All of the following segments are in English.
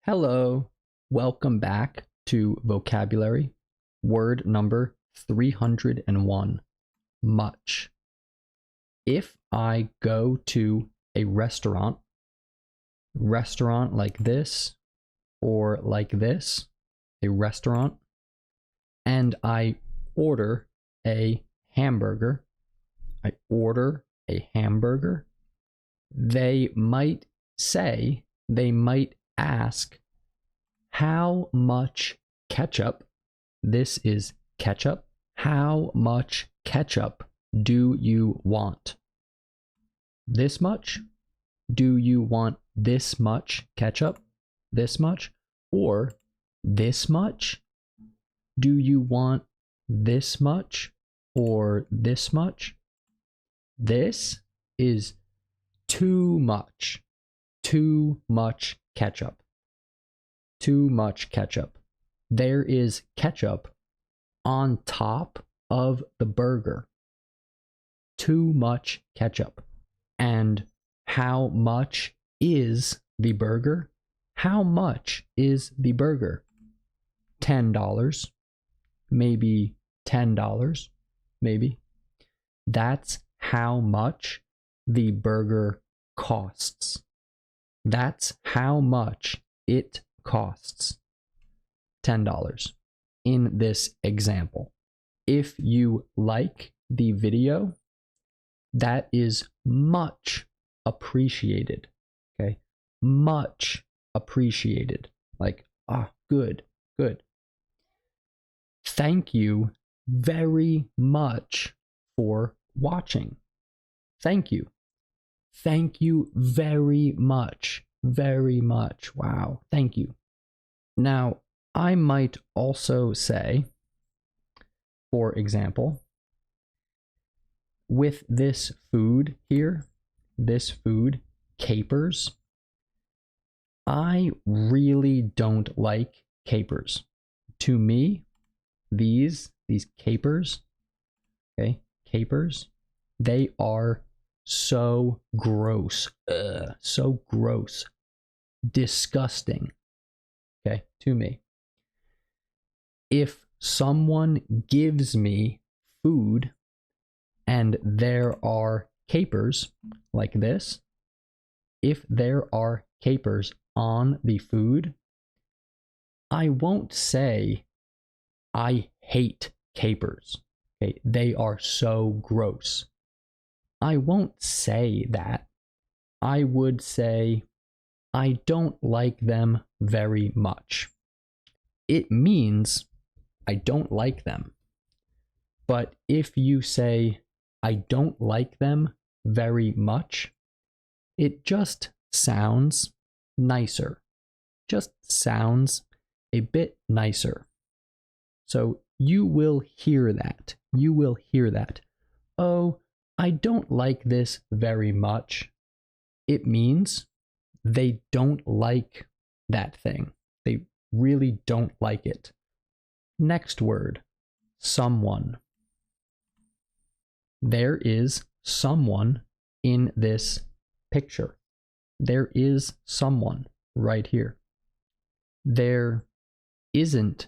Hello, welcome back to vocabulary. Word number 301, much. If I go to a restaurant like this or like this, a restaurant, and I order a hamburger, they might ask, how much ketchup? This is ketchup. How much ketchup do you want? This much? Do you want this much ketchup? This much? Or this much? Do you want this much or this much? This is too much. Too much ketchup. Too much ketchup. There is ketchup on top of the burger. Too much ketchup. And how much is the burger? How much is the burger? $10. Maybe $10. Maybe. That's how much the burger costs. That's how much it costs. $10 in this example. If you like the video, that is much appreciated. Okay? Much appreciated. Like, good. Thank you very much for watching. Thank you. Thank you very much. Very much. Wow. Thank you. Now, I might also say, for example, with this food here, this food, capers, I really don't like capers. To me, these capers, okay, capers, they are so gross. So gross. Disgusting. Okay, to me. If someone gives me food and there are capers like this, if there are capers on the food, I won't say I hate capers. Okay, they are so gross. I won't say that. I would say I don't like them very much. It means I don't like them. But if you say I don't like them very much, it just sounds nicer. Just sounds a bit nicer. So you will hear that. You will hear that. Oh, I don't like this very much. It means they don't like that thing. They really don't like it. Next word, someone. There is someone in this picture. There is someone right here. There isn't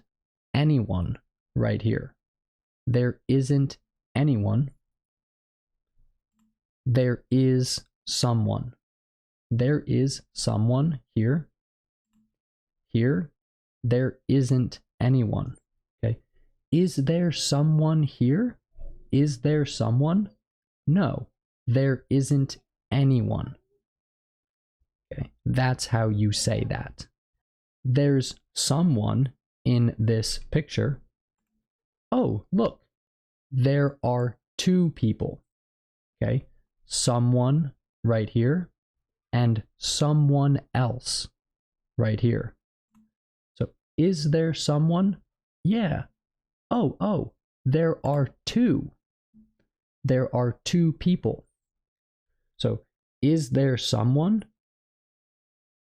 anyone right here. There isn't anyone. There is someone. There is someone here. Here, there isn't anyone. Okay. Is there someone here? Is there someone? No, there isn't anyone. Okay. That's how you say that. There's someone in this picture. Oh, look. There are two people. Okay. Someone right here and someone else right here. So, is there someone? Yeah. Oh, there are two. There are two people. So, is there someone?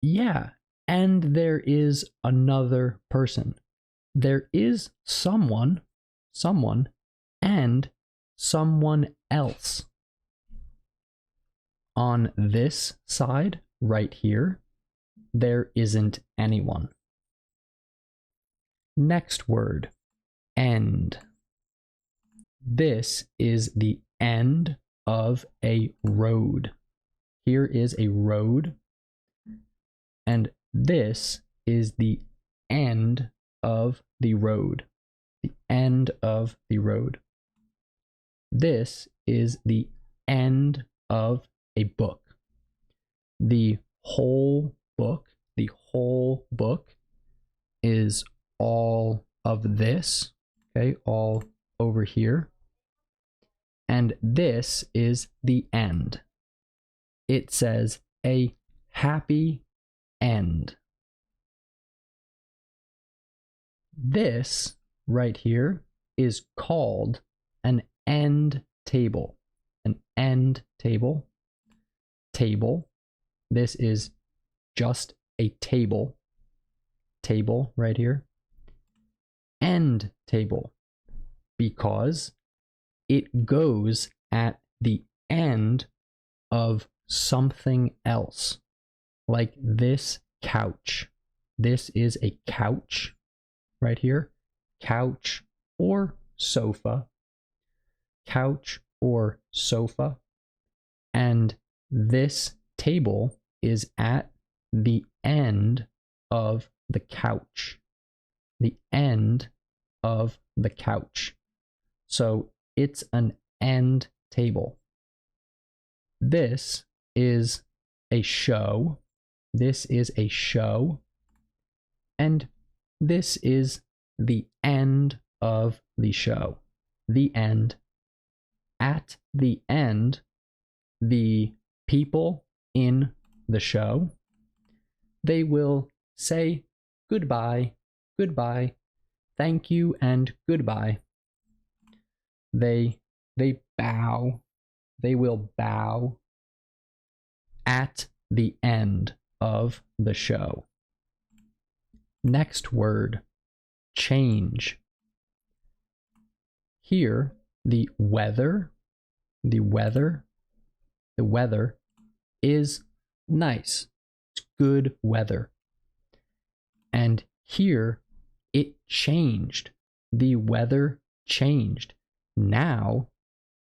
Yeah. And there is another person. There is someone, and someone else. On this side, right here, there isn't anyone. Next word, end. This is the end of a road. Here is a road, and this is the end of the road. The end of the road. This is the end of a book. The whole book is all of this, okay, all over here. And this is the end. It says a happy end. This right here is called an end table. An end table. Table. This is just a table. Table right here. End table. Because it goes at the end of something else. Like this couch. This is a couch right here. Couch or sofa. Couch or sofa. And this table is at the end of the couch. The end of the couch. So it's an end table. This is a show. This is a show. And this is the end of the show. The end. At the end, the people in the show, they will say goodbye, goodbye, thank you, and goodbye. They bow. They will bow at the end of the show. Next word, change. Here, the weather is nice. It's good weather. And here, it changed. The weather changed. Now,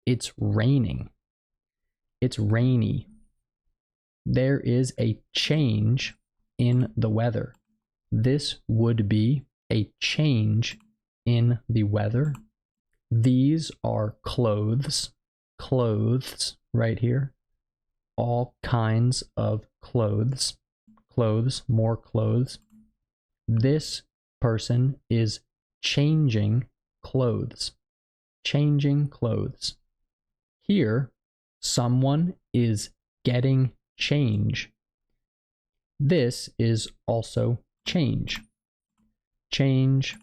it's raining. It's rainy. There is a change in the weather. This would be a change in the weather. These are clothes. Clothes right here. All kinds of clothes. Clothes, more clothes. This person is changing clothes. Changing clothes. Here, someone is getting change. This is also change. Change,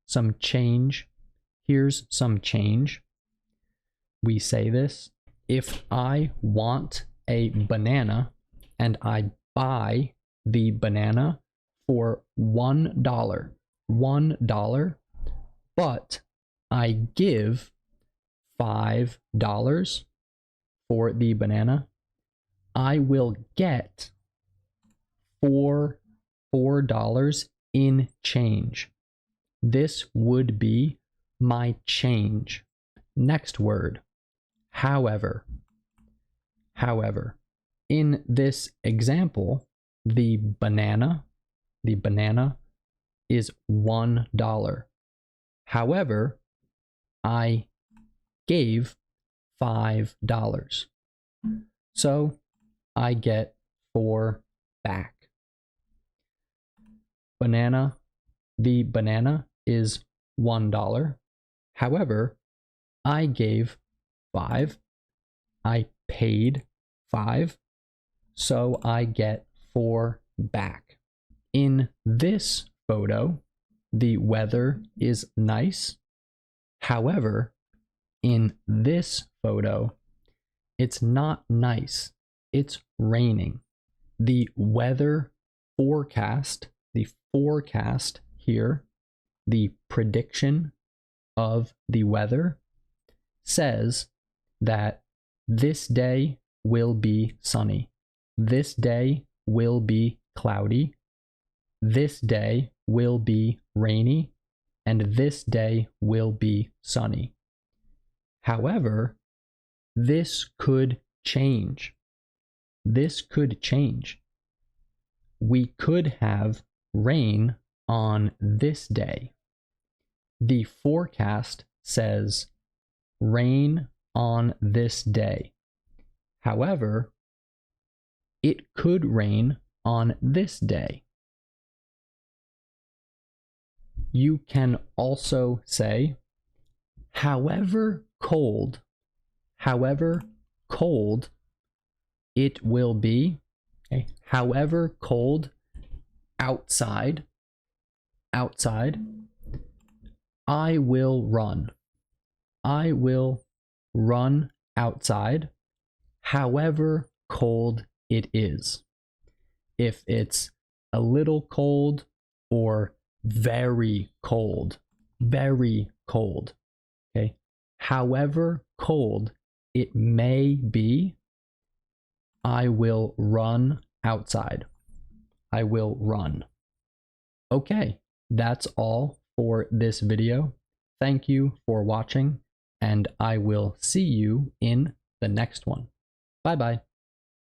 some change. Here's some change. We say this. If I want a banana and I buy the banana for $1, but I give $5 for the banana, I will get $4 in change. This would be my change. Next word, however. However, in this example, the banana is $1. However, I gave $5. So I get 4 back. Banana, the banana is $1. However, I gave 5. I paid 5. So I get 4 back. In this photo, the weather is nice. However, in this photo, it's not nice. It's raining. The weather forecast, the forecast here, the prediction of the weather says that this day will be sunny. This day will be cloudy, this day will be rainy, and this day will be sunny. However, this could change. This could change. We could have rain on this day. The forecast says rain on this day. However, it could rain on this day. You can also say, however cold it will be, okay? However cold outside, I will run. I will run outside, however cold it is. If it's a little cold or very cold, okay? However cold it may be, I will run outside. I will run. Okay, that's all for this video. Thank you for watching, and I will see you in the next one. Bye-bye.